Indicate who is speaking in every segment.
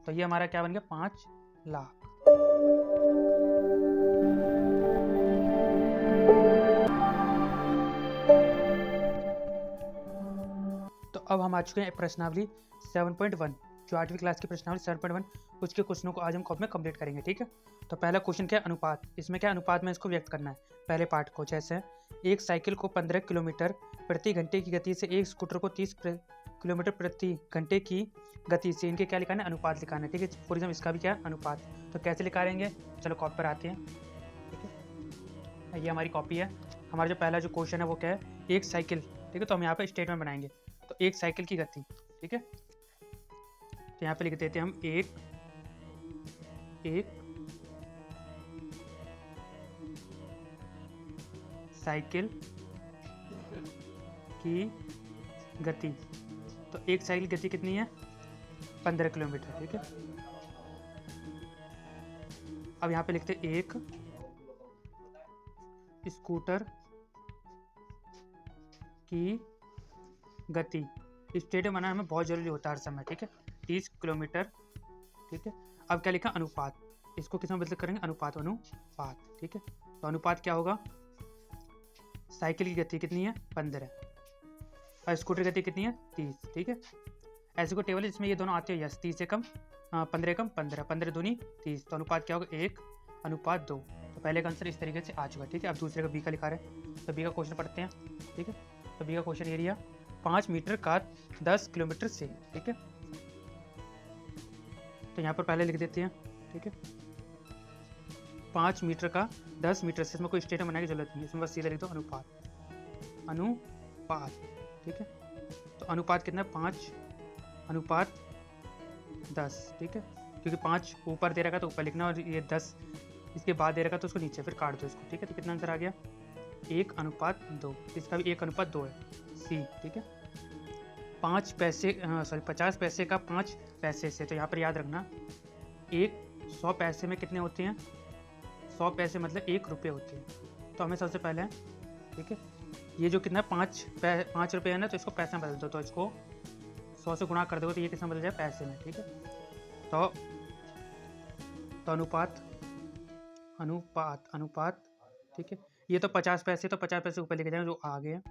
Speaker 1: तो ये हमारा क्या बन गया 5 लाख। तो अब हम आ चुके हैं प्रश्नावली 7.1, जो 8वीं क्लास की प्रश्नावली 7.1, उसके क्वेश्चनों को आज हम कॉपी में कंप्लीट करेंगे। ठीक है, तो पहला क्वेश्चन क्या है, अनुपात। इसमें क्या अनुपात में इसको व्यक्त करना है। पहले पार्ट को जैसे एक साइकिल को 15 किलोमीटर प्रति घंटे की गति से एक स्कूटर को 30 किलोमीटर प्रति घंटे की गति से, इनके क्या लिखाना है, अनुपात लिखाना है। ठीक है, फॉर एग्जाम्पल इसका भी क्या है, अनुपात। तो कैसे लिखाएंगे, चलो कॉपी पर आते हैं। ठीक है, ये हमारी कॉपी है। हमारा जो पहला जो क्वेश्चन है वो क्या है, एक साइकिल। ठीक है, तो हम यहाँ पे स्टेटमेंट बनाएंगे। तो एक साइकिल की गति, ठीक है, तो यहाँ पे लिख देते हैं हम एक साइकिल की गति। तो एक साइकिल गति कितनी है, 15 किलोमीटर। ठीक है, अब यहाँ पे लिखते हैं एक स्कूटर की गति। स्टेडियम बनाना हमें बहुत जरूरी होता है हर समय। ठीक है, 30 किलोमीटर। ठीक है, अब क्या लिखा, अनुपात। इसको किस में बदल करेंगे, अनुपात, अनुपात। ठीक है, तो अनुपात क्या होगा, साइकिल की गति कितनी है 15 और स्कूटर की गति कितनी है 30। ठीक है, ऐसे को टेबल है जिसमें ये दोनों आते हैं, यस 30 से कम 15 कम 15, 15 दूनी 30। तो अनुपात क्या होगा, 1 अनुपात 2। तो पहले का आंसर इस तरीके से आ चुका है। ठीक है, अब दूसरे का बी का लिखा रहे हैं, तो बी का क्वेश्चन पढ़ते हैं। ठीक है, तो बी का क्वेश्चन ये रिया 5 मीटर का 10 किलोमीटर से। ठीक है, तो यहाँ पर पहले लिख देते हैं। ठीक है, 5 मीटर का 10 मीटर से, इसमें कोई स्टेटमेंट बनाने की जरूरत नहीं है, इसमें बस सीधा लिख दो अनुपात, अनुपात। ठीक है, तो अनुपात कितना है, 5 अनुपात 10। ठीक है, क्योंकि 5 ऊपर दे रखा तो ऊपर लिखना, और ये 10 इसके बाद दे रखा तो उसको नीचे, फिर काट दो इसको। ठीक है, तो कितना आंसर आ गया, 1 अनुपात 2। इसका भी 1 अनुपात 2 है, सी। ठीक है, 5 पैसे 50 पैसे का 5 पैसे से, तो यहाँ पर याद रखना 100 पैसे में कितने होते हैं, 100 पैसे मतलब 1 रुपये होते हैं। तो हमें सबसे पहले, ठीक है, ये जो कितना 5 रुपये है ना, तो इसको पैसे में बदल दो। तो इसको 100 से गुणा कर दोगे तो ये किसमें बदल जाए, पैसे में। ठीक है, तो अनुपात अनुपात अनुपात। ठीक है, ये तो 50 पैसे, तो 50 पैसे ऊपर लेके जाएंगे जो आगे हैं,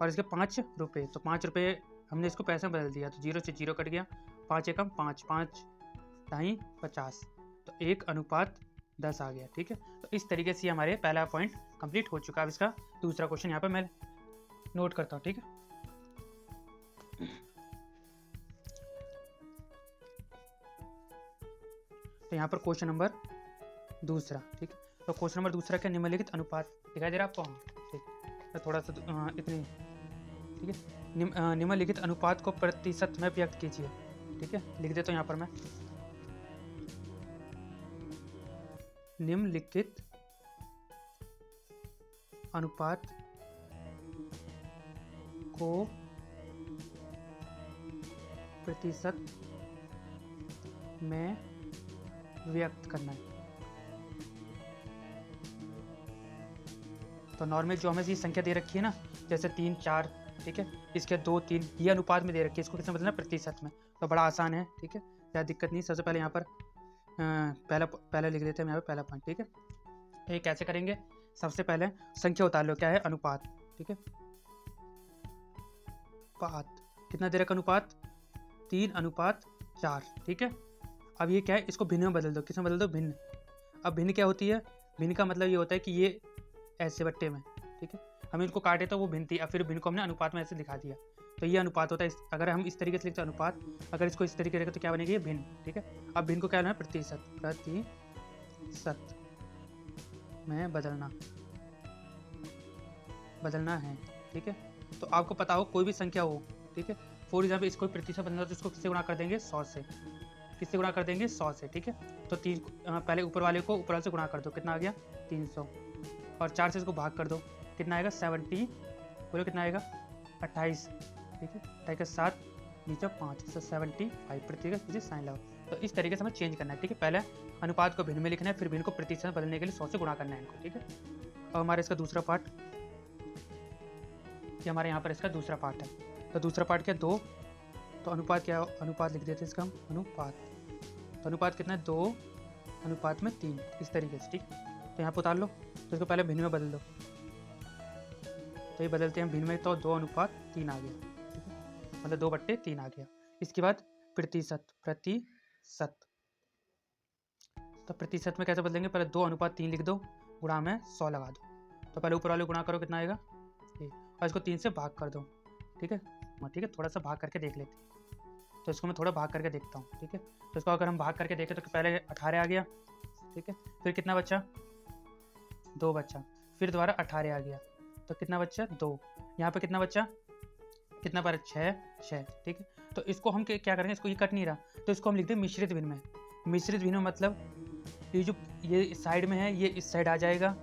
Speaker 1: और इसके 5 रुपये, तो 5 रुपये हमने इसको पैसे में बदल दिया, तो 0 से 0 कट गया, 5 एकम 5, 5 ढाई 50, तो 1 अनुपात 10 आ गया। ठीक है, तो इस तरीके से हमारे पहला पॉइंट कंप्लीट हो चुका है। अब इसका दूसरा क्वेश्चन यहाँ पे मैं नोट करता हूँ। ठीक है, तो यहाँ पर क्वेश्चन नंबर दूसरा। ठीक है, तो क्वेश्चन नंबर दूसरा क्या, निम्नलिखित अनुपात दिखाई दे रहा है आपको। ठीक है, तो थोड़ा सा इतनी। ठीक है, निम्नलिखित अनुपात को प्रतिशत में व्यक्त कीजिए। ठीक है, लिख देता हूँ यहाँ पर मैं, निम्नलिखित अनुपात को प्रतिशत में व्यक्त करना है। तो नॉर्मल जो हमें ये संख्या दे रखी है ना, जैसे 3 4, ठीक है, इसके 2 3, ये अनुपात में दे रखी है, इसको किसमें बदलना, प्रतिशत में। तो बड़ा आसान है। ठीक है, ज़्यादा दिक्कत नहीं। सबसे पहले यहाँ पर पहला लिख देते हैं यहाँ पर पहला पॉइंट। ठीक है, तो ये कैसे करेंगे, सबसे पहले संख्या उतार लो, क्या है, अनुपात। ठीक है, पात कितना दे रखा, अनुपात 3 अनुपात 4। ठीक है, अब ये क्या है, इसको भिन्न में बदल दो, किसमें बदल दो, भिन्न। अब भिन्न क्या होती है, भिन्न का मतलब ये होता है कि ये ऐसे बट्टे में। ठीक है, हम इनको काटे तो वो भिन्न थी, अब फिर भिन्न को हमने अनुपात में ऐसे दिखा दिया, तो ये अनुपात होता है। अगर हम इस तरीके से लिखते अनुपात, अगर इसको इस तरीके से रखें तो क्या बनेगी, ये भिन्न। ठीक है, अब भिन्न को क्या लेना है, प्रतिशत, प्रतिशत में बदलना है। ठीक है, तो आपको पता हो कोई भी संख्या हो, ठीक है, फॉर एग्जाम्पल इसको प्रतिशत बदलना, तो इसको किससे गुणा कर देंगे, 100 से। किससे गुणा कर देंगे, 100 से। ठीक है, तो 3 पहले ऊपर वाले को ऊपर वाले से गुणा कर दो, कितना आ गया 300, और 4 से इसको भाग कर दो, कितना आएगा 70, बोलो कितना आएगा 28। ठीक है, 28 के 7 नीचे 5, तो 75 प्रतिशत मुझे साइन लगाओ। तो इस तरीके से हमें चेंज करना है। ठीक है, पहले अनुपात को भिन्न में लिखना है, फिर भिन्न को प्रतिशत में बदलने के लिए 100 से गुणा करना है इनको। ठीक है, और हमारे इसका दूसरा पार्ट, ये हमारे यहाँ पर इसका दूसरा पार्ट है। तो दूसरा पार्ट क्या, 2, तो अनुपात क्या, अनुपात लिख देते हैं इसका हम, अनुपात तो अनुपात कितना है 2:3 इस तरीके से, ठीक। तो यहाँ पर उतार लो, तो इसको पहले भिन्न में बदल दो, तो ये बदलते हैं भिन्न में, तो 2:3 आ गया, ठीक है, मतलब 2/3 आ गया। इसके बाद प्रतिशत, तो प्रतिशत में कैसे बदलेंगे, पहले 2:3 लिख दो, गुणा में 100 लगा दो, तो पहले ऊपर वाले गुणा करो, कितना आएगा ये, और इसको 3 से भाग कर दो, ठीक है। ठीक है, थोड़ा सा भाग करके देख लेते हैं, तो इसको मैं थोड़ा भाग करके देखता हूँ, ठीक है। तो इसको अगर हम भाग करके देखें तो पहले 18 आ गया, ठीक है, फिर कितना बचा 2 बचा, फिर दोबारा 18 आ गया, तो कितना बचा 2, यहाँ पे कितना बचा, कितना बार 6, ठीक है। तो इसको हम क्या करेंगे, इसको ये कट नहीं रहा, तो इसको हम लिख दें मिश्रित भिन्न में। मिश्रित भिन्न मतलब ये जो ये साइड में है, ये इस साइड आ जाएगा,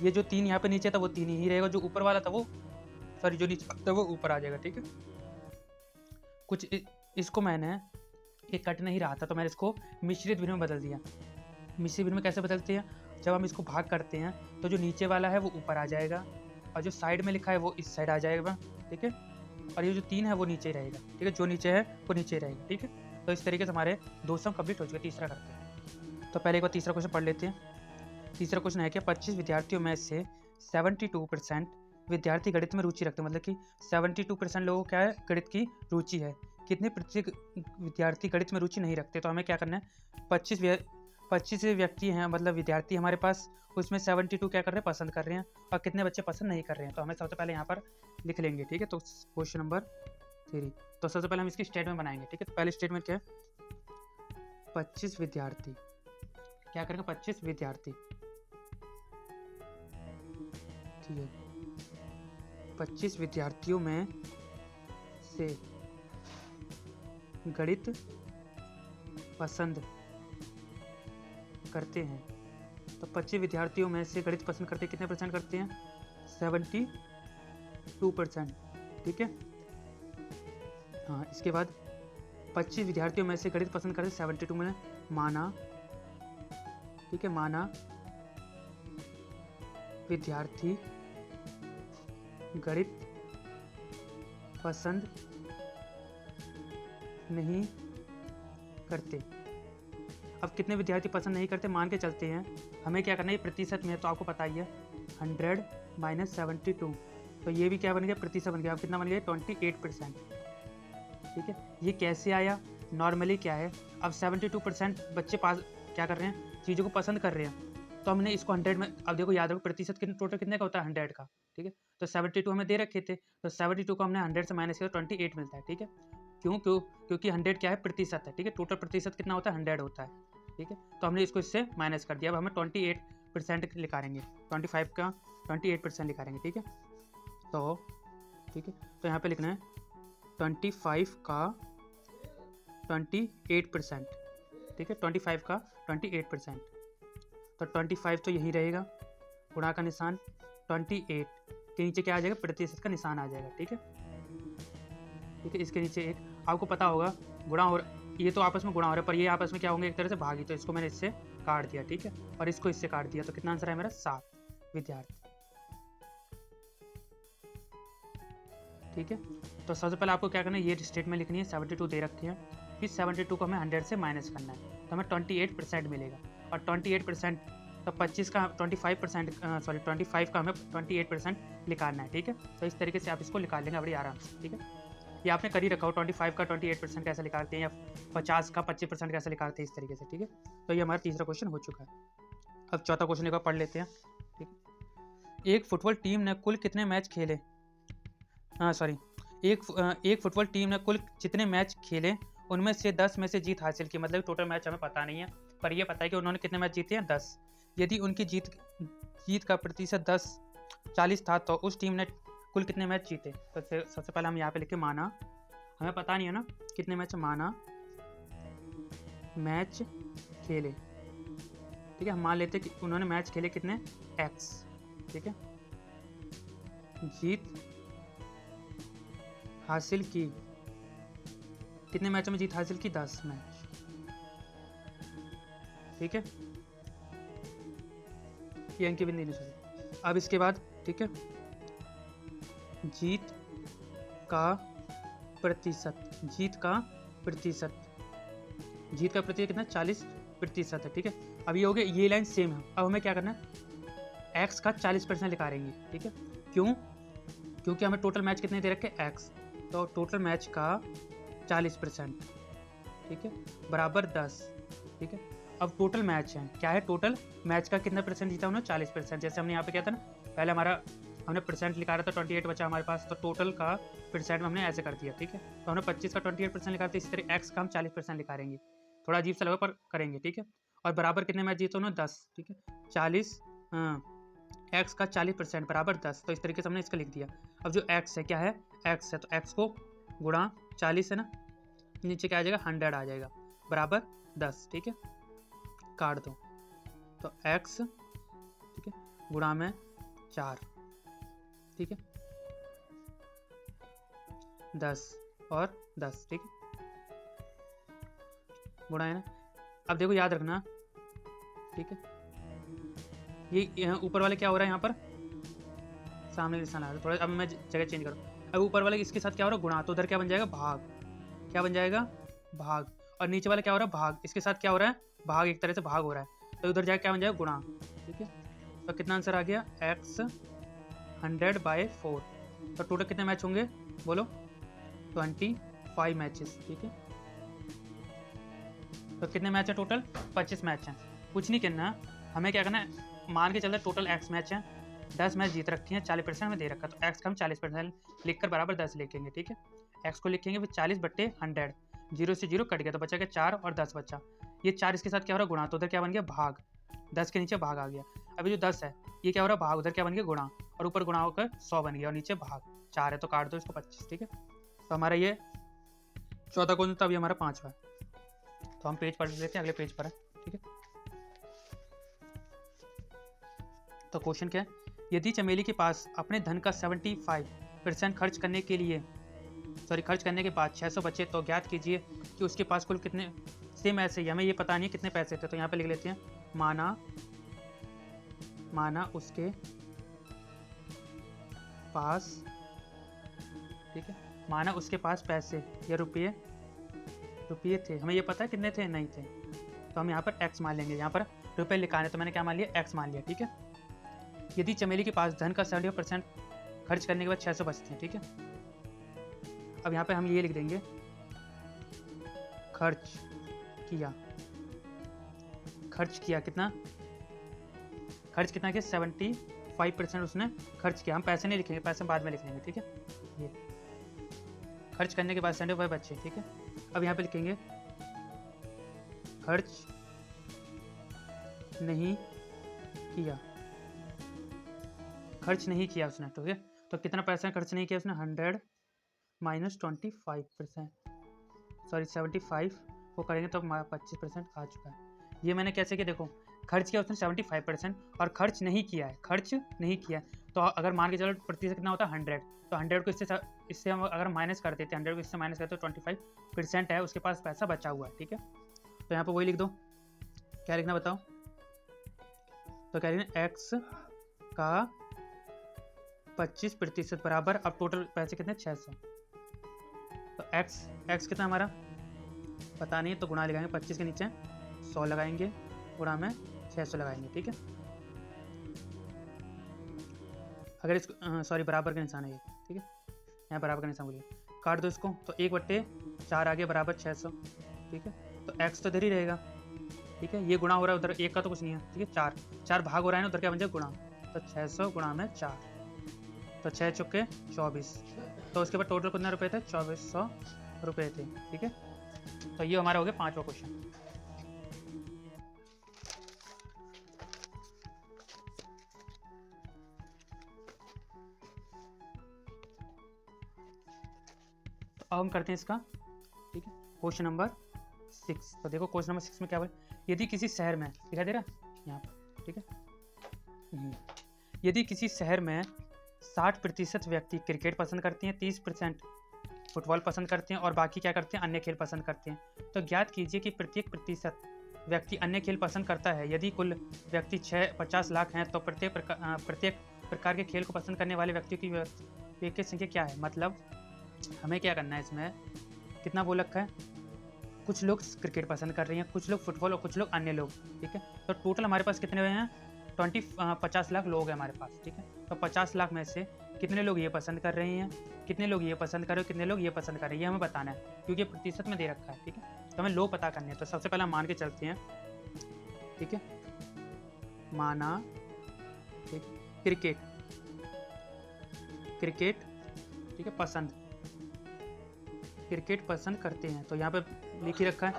Speaker 1: ये जो 3 यहाँ पे नीचे था वो 3 ही रहेगा, जो ऊपर वाला था वो, सॉरी जो नीचे था वो ऊपर आ जाएगा, ठीक है। कुछ इसको मैंने ये कट नहीं रहा था, तो मैंने इसको मिश्रित भिन्न में बदल दिया। मिश्रित भिन्न में कैसे बदलते हैं, जब हम इसको भाग करते हैं तो जो नीचे वाला है वो ऊपर आ जाएगा, और जो साइड में लिखा है वो इस साइड आ जाएगा, ठीक है, और ये जो 3 है वो नीचे ही रहेगा, ठीक है, जो नीचे है वो नीचे ही रहेगा, ठीक है। तो इस तरीके से हमारे 2 सम कंप्लीट हो चुके। तीसरा करते हैं, तो पहले एक बार तीसरा क्वेश्चन पढ़ लेते हैं। तीसरा क्वेश्चन है कि 25 विद्यार्थियों में से 72% विद्यार्थी गणित में रुचि रखते हैं, मतलब कि 72% लोगों को क्या है, गणित की रुचि है। कितने प्रतिशत विद्यार्थी गणित में रुचि नहीं रखते, तो हमें क्या करना है, 25 व्यक्ति हैं, मतलब विद्यार्थी हमारे पास, उसमें 72 क्या कर रहे हैं, पसंद कर रहे हैं, और कितने बच्चे पसंद नहीं कर रहे हैं, तो हमें सबसे पहले यहाँ पर लिख लेंगे, ठीक है। तो क्वेश्चन नंबर 3, तो सबसे पहले हम इसकी स्टेटमेंट बनाएंगे, ठीक है। तो पहले स्टेटमेंट क्या है, 25 विद्यार्थी, क्या करेंगे, 25 विद्यार्थी, ठीक है, 25 विद्यार्थियों में से गणित पसंद करते हैं, तो 25 विद्यार्थियों में से गणित पसंद करते कितने परसेंट करते हैं, 72%, ठीक है। हाँ, इसके बाद 25 विद्यार्थियों में से गणित पसंद करते 72 में माना, ठीक है, माना विद्यार्थी गणित पसंद नहीं करते। अब कितने विद्यार्थी पसंद नहीं करते मान के चलते हैं, हमें क्या करना है, प्रतिशत में, तो आपको पता ही है 100 - 72, तो ये भी क्या बन गया, प्रतिशत बन गया। अब कितना बन गया, 28%, ठीक है। ये कैसे आया, नॉर्मली क्या है, अब 72% बच्चे पास क्या कर रहे हैं, चीज़ों को पसंद कर रहे हैं, तो हमने इसको 100 में, अब देखो याद रखो प्रतिशत कितने, टोटल कितने का होता है, 100 का, ठीक है। तो 72 हमें दे रखे थे, तो 72 को हमने 100 से माइनस किया तो 28 मिलता है, ठीक है। क्योंकि 100 क्या है, प्रतिशत है, ठीक है, टोटल प्रतिशत कितना होता है, 100 होता है, ठीक है। तो हमने इसको इससे माइनस कर दिया, अब हमें 28% लिखाएंगे, 25 का 28% लिखाएंगे, ठीक है। तो ठीक है, तो यहाँ पे लिखना है 25 का 28%, ठीक है, 25 का 28%, तो 25 तो यही रहेगा, गुणा का निशान, 28 के नीचे क्या आ जाएगा, प्रतिशत का निशान आ जाएगा, ठीक है, ठीक है। इसके नीचे एक, आपको पता होगा गुणा हो, ये तो आपस में गुणा हो रहा है, पर ये आपस में क्या होंगे, एक तरह से भागी, तो इसको मैंने इससे काट दिया, ठीक है, और इसको इससे काट दिया, तो कितना आंसर है मेरा, 7 विद्यार्थी, ठीक है। तो सबसे पहले आपको क्या करना है, ये स्टेटमेंट लिखनी है, 72 दे रखे हैं, फिर 72 को हमें 100 से माइनस करना है, तो हमें 28% मिलेगा, और 28%, तो 25 का 25% सॉरी 25 का हमें 28% निकालना है, ठीक है। तो इस तरीके से आप इसको निकाल लेंगे बड़ी आराम से, ठीक है। ये आपने कर ही रखा हो, 25 का 28% कैसे निकालते हैं, या 50 का 25% कैसे निकालते हैं, इस तरीके से, ठीक है। तो ये हमारा तीसरा क्वेश्चन हो चुका है। अब चौथा क्वेश्चन एक बार पढ़ लेते हैं, ठीक है। एक फुटबॉल टीम ने कुल कितने मैच खेले, एक फुटबॉल टीम ने कुल जितने मैच खेले उनमें से 10 में से जीत हासिल की, मतलब टोटल मैच हमें पता नहीं है, पर यह पता है कि उन्होंने कितने मैच जीते हैं, 10। यदि उनकी जीत का प्रतिशत 40 था, तो उस टीम ने कुल कितने मैच जीते। तो सबसे पहले हम यहाँ पे लिखे माना, हमें पता नहीं है ना कितने मैच, माना मैच खेले, ठीक है, हम मान लेते कि उन्होंने मैच खेले कितने, x, ठीक है। जीत हासिल की, कितने मैचों में जीत हासिल की, 10 मैच, ठीक है, ये इनकी बिंदी नहीं सही। अब इसके बाद, ठीक है, जीत का प्रतिशत, जीत का प्रतिशत कितना 40% है, ठीक है। अब ये हो गया, ये लाइन सेम है। अब हमें क्या करना है, एक्स का 40% निकालेंगे, ठीक है। क्यों? क्योंकि हमें टोटल मैच कितने दे रखे एक्स, तो टोटल मैच का 40%, ठीक है, बराबर 10, ठीक है। अब टोटल मैच है, क्या है टोटल मैच का कितना परसेंट जीता उन्होंने 40%। जैसे हमने यहाँ पे क्या था ना, पहले हमारा हमने परसेंट लिखा रहा था 28 बचा हमारे पास, तो टोटल का परसेंट में हमने ऐसे कर दिया, ठीक है। तो हमने 25 का 28% लिखा था, इसी तरह एक्स का हम 40% लिखाएंगे। थोड़ा अजीब सा लगा पर करेंगे, ठीक है। और बराबर कितने मैच जीते उन्होंने 10, ठीक है। 40 एक्स का 40% बराबर 10, तो इस तरीके से हमने इसका लिख दिया। अब जो एक्स है क्या है, एक्स है, तो एक्स को गुणा 40 है ना, नीचे क्या आ जाएगा 100 आ जाएगा बराबर 10, ठीक है। काट दो, तो एक्स, ठीक है, गुणा में 4, ठीक है, 10 और 10, ठीक है, गुणा है ना। अब देखो याद रखना, ठीक है, ये ऊपर वाले क्या हो रहा है, यहाँ पर सामने निशान आ रहा है थोड़ा। अब मैं जगह चेंज करूँ, अब ऊपर वाले इसके साथ क्या हो रहा है गुणा, तो उधर क्या बन जाएगा भाग, क्या बन जाएगा भाग। और नीचे वाला क्या हो रहा है भाग, इसके साथ क्या हो रहा है भाग, एक तरह से भाग हो रहा है, तो उधर जाके क्या बन जाएगा गुणा, ठीक है। तो कितना आंसर आ गया, एक्स 100/4। तो टोटल कितने मैच होंगे बोलो, 25 मैचेस, ठीक है। तो कितने मैच है टोटल, 25 मैच हैं। कुछ नहीं करना, हमें क्या करना है, मान के चलते टोटल एक्स मैच हैं, 10 मैच जीत रखी हैं, 40% में दे रखा, तो एक्स का हम 40% लिखकर बराबर 10 लिखेंगे, ठीक है। एक्स को लिखेंगे फिर 40/100, 0 से 0 कट गया, तो बचा गया 4 और 10 बचा। ये 4 इसके साथ क्या हो रहा है गुणा, तो उधर क्या बन गया भाग, 10 के नीचे भाग आ गया। अभी जो 10 है ये क्या हो रहा है भाग, उधर क्या बन गया गुणा, और ऊपर गुणा होकर 100 बन गया, और नीचे भाग 4 है, तो काट दो इसको 25, ठीक है। तो हमारा ये 14 क्वेश्चन था, अभी हमारा 5वां है। तो हम पेज पढ़ लेते हैं, अगले पेज पर है, ठीक है। तो क्वेश्चन क्या है, यदि चमेली के पास अपने धन का 75% खर्च करने के बाद 600 बचे, तो ज्ञात कीजिए कि उसके पास कुल कितने, सेम ऐसे ही हमें ये पता नहीं है कितने पैसे थे, तो यहाँ पे लिख लेते हैं माना उसके पास, ठीक है, माना उसके पास पैसे या रुपये थे, हमें ये पता है कितने थे, नहीं थे, तो हम यहाँ पर एक्स मान लेंगे। यहाँ पर रुपये लिखाने, तो मैंने क्या मान लिया एक्स मान लिया, ठीक है। यदि चमेली के पास धन का 70% खर्च करने के बाद 600 बचते हैं, ठीक है। अब यहाँ पे हम ये लिख देंगे खर्च किया कितना, खर्च कितना किया 75% उसने खर्च किया। हम पैसे नहीं लिखेंगे, पैसे बाद में लिख लेंगे, ठीक है। ये खर्च करने के बाद 75 बचे, ठीक है। अब यहाँ पे लिखेंगे खर्च नहीं किया उसने, ठीक है। तो कितना पैसा खर्च नहीं किया उसने, 100 - 25%, सॉरी 75 वो करेंगे तो 25% आ चुका है। ये मैंने कैसे किया, देखो खर्च किया उसने 75% और खर्च नहीं किया है, तो अगर मान के चलो प्रतिशत कितना होता है 100, तो 100 को इससे हम अगर माइनस कर देते हैं, 100 को इससे माइनस करते तो 25% है, उसके पास पैसा बचा हुआ है, ठीक है। तो यहाँ पर वही लिख दो, क्या लिखना बताओ, तो क्या लिखना एक्स का 25% बराबर, अब टोटल पैसे कितने 600, तो एक्स कितना हमारा पता नहीं, तो गुणा लगाएंगे 25 के नीचे 100 लगाएंगे, गुणा में 600 लगाएंगे, ठीक है। अगर इसको सॉरी बराबर का निशान है ये, ठीक है, यहाँ बराबर का निशान बोलिए, काट दो इसको, तो 1/4 आ गया बराबर 600, ठीक है। तो एक्स तो इधर ही रहेगा, ठीक है, ये गुणा हो रहा है उधर, एक का तो कुछ नहीं है, ठीक है, 4 भाग हो रहा है ना, उधर क्या बन जाए गुणा, तो 600 गुणा में 4, तो 6 चुके 24, तो उसके बाद टोटल कितने रुपए थे, 2400 रुपये थे, ठीक है। तो ये हमारा हो गया 5वां क्वेश्चन। तो अब हम करते हैं इसका, ठीक है, क्वेश्चन नंबर 6। तो देखो क्वेश्चन नंबर 6 में क्या बोले, यदि किसी शहर में, दिखाई दे रहा है यहाँ पर, ठीक है, यदि किसी शहर में 60% व्यक्ति क्रिकेट पसंद करते हैं, 30% फुटबॉल पसंद करते हैं और बाकी क्या करते हैं अन्य खेल पसंद करते हैं, तो ज्ञात कीजिए कि प्रत्येक प्रतिशत व्यक्ति अन्य खेल पसंद करता है। यदि कुल व्यक्ति 50 लाख हैं, तो प्रत्येक प्रकार के खेल को पसंद करने वाले व्यक्तियों की संख्या क्या है। मतलब हमें क्या करना है, इसमें कितना बोल रखा है कुछ लोग क्रिकेट पसंद कर रही हैं, कुछ लोग फुटबॉल और कुछ लोग अन्य लोग, ठीक है। तो टोटल हमारे पास कितने हुए हैं? 50 लाख लोग हैं हमारे पास, ठीक है। तो 50 लाख में से कितने लोग ये पसंद कर रहे हैं, कितने लोग ये पसंद कर रहे हैं, कितने लोग ये पसंद कर रहे हैं, ये हमें बताना है, क्योंकि ये प्रतिशत में दे रखा है, ठीक है। तो हमें लोग पता करने हैं। तो सबसे पहले हम मान के चलते हैं, ठीक है। माना क्रिकेट, क्रिकेट, ठीक है, पसंद, क्रिकेट पसंद करते हैं। तो यहाँ पे लिख ही रखा है।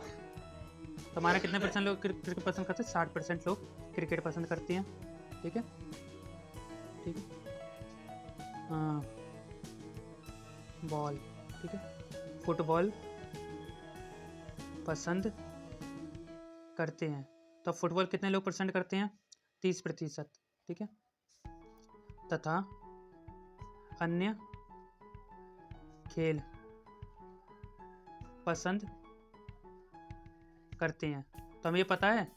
Speaker 1: तो हमारा कितने परसेंट लोग क्रिकेट पसंद करते हैं? 60% लोग क्रिकेट पसंद करते हैं, ठीक है, ठीक है। बॉल, ठीक है, फुटबॉल पसंद करते हैं। तो फुटबॉल कितने लोग पसंद करते हैं? 30%, ठीक है। तथा अन्य खेल पसंद करते हैं। तो हमें ये पता है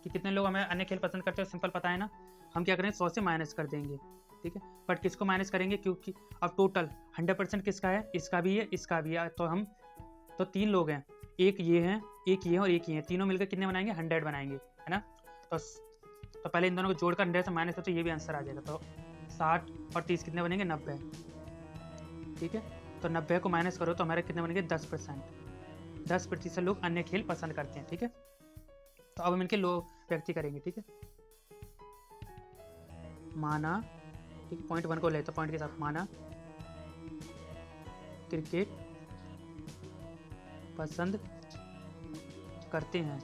Speaker 1: कि कितने लोग हमें अन्य खेल पसंद करते हैं, सिंपल पता है ना। हम क्या करेंगे? 100 से माइनस कर देंगे, ठीक है। बट किसको माइनस करेंगे? क्योंकि अब टोटल 100% किसका है? इसका भी है, इसका भी है। तो 3 लोग हैं, एक ये हैं, एक ये है और एक ये है, तीनों मिलकर कितने बनाएंगे? 100 बनाएंगे, है ना। तो पहले इन दोनों को जोड़कर 100 से माइनस कर, तो ये भी आंसर आ जाएगा। तो 60 और 30 कितने बनेंगे? 90, ठीक है। तो 90 को माइनस करो तो हमारे कितने बनेंगे? 10%। 10% लोग अन्य खेल पसंद करते हैं, ठीक है। तो अब हम इनके लोग व्यक्ति करेंगे, ठीक है। माना, ठीक, पॉइंट 1 को ले तो पॉइंट के साथ माना क्रिकेट पसंद करते हैं,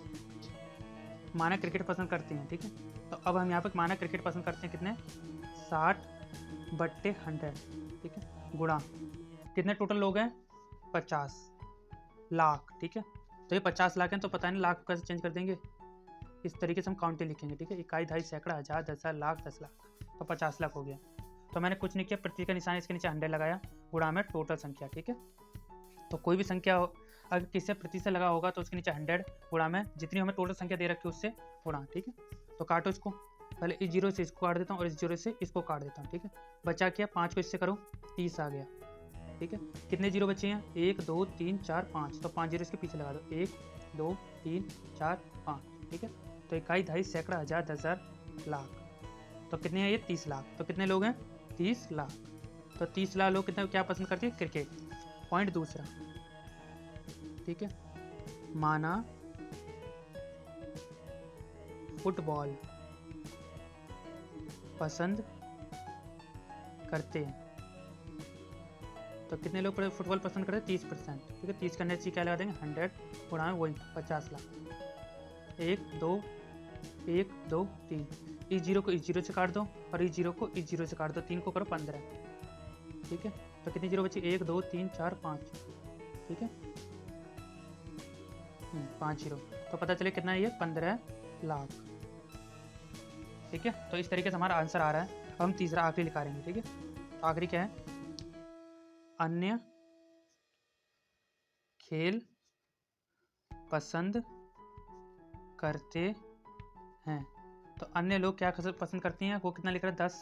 Speaker 1: माना क्रिकेट पसंद करते हैं, ठीक है। तो अब हम यहाँ पे माना क्रिकेट पसंद करते हैं कितने? 60/100, ठीक है, गुणा कितने टोटल लोग हैं? 50 लाख, ठीक है। तो ये 50 लाख हैं, तो पता नहीं लाख को कैसे चेंज कर देंगे, इस तरीके से हम काउंटिंग लिखेंगे, ठीक है। इकाई, दहाई, सैकड़ा, हज़ार, 10,000, लाख, 10 लाख, तो 50 लाख हो गया। तो मैंने कुछ नहीं किया, प्रति का निशान इसके नीचे 100 लगाया, गुणा में टोटल संख्या, ठीक है। तो कोई भी संख्या अगर किससे प्रति से लगा होगा तो उसके नीचे 100 गुणा में जितनी हमें टोटल संख्या दे रखी है उससे गुणा, ठीक है। तो काटो इसको, पहले इस 0 से इसको काट देता हूँ और इस 0 से इसको काट देता हूँ, ठीक है। बचा क्या? 5 को इससे करो, 30 आ गया, ठीक है। कितने 0 बचे हैं? 1 2 3 4 5, तो 5 0 इसके पीछे लगा दो, 1 2 3 4 5, ठीक है। तो इकाई, दहाई, सैकड़ा, हज़ार, 10,000, लाख, तो कितने हैं ये? 30 लाख। तो कितने लोग हैं? 30 लाख। तो 30 लाख लोग कितने क्या पसंद करते हैं? क्रिकेट। पॉइंट दूसरा, ठीक है, माना फुटबॉल पसंद करते हैं। तो कितने लोग फुटबॉल पसंद करते हैं? 30%, ठीक है। 30 करने से क्या लगा देंगे? 100 गुणा में वही 50 लाख। 1 2 3, इस 0 को इस 0 से काट दो और इस 0 को इस 0 से काट दो, 3 को करो 15, ठीक है। तो कितने 0 बचे? 1 2 3 4 5, ठीक है, 5 0। तो पता चले कितना है ये? 15 लाख, ठीक है। तो इस तरीके से हमारा आंसर आ रहा है। अब हम तीसरा आखिरी लिखा रहेंगे, ठीक है। तो आखिरी क्या है? अन्य खेल पसंद करते हैं। तो अन्य लोग क्या पसंद करती हैं? वो कितना लिख रहा है? 10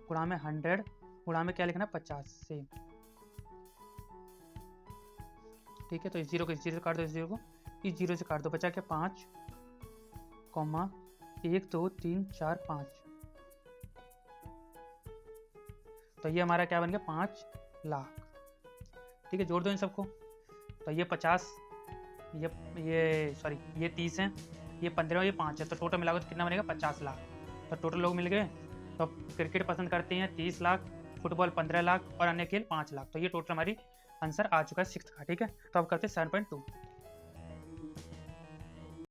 Speaker 1: गुणा में 100 गुणा में क्या लिखना है? 50 से, ठीक है। तो इस 0 को इस 0 से काट दो, इस 0 को इस 0 से काट दो, बचा क्या? 5, 1 2 3 4 5। तो ये हमारा क्या बन गया? 5 लाख, ठीक है। जोड़ दो इन सबको, तो ये 50, ये सॉरी ये 30 है, ये 15 और ये 5 है, तो टोटल मिलाकर तो कितना बनेगा? 50 लाख। तो टोटल लोग मिल गए। तो क्रिकेट पसंद करते हैं 30 लाख, फुटबॉल 15 लाख और अन्य खेल 5 लाख। तो ये टोटल हमारी आंसर आ चुका है 6th का, ठीक है। तो अब करते हैं 7.2।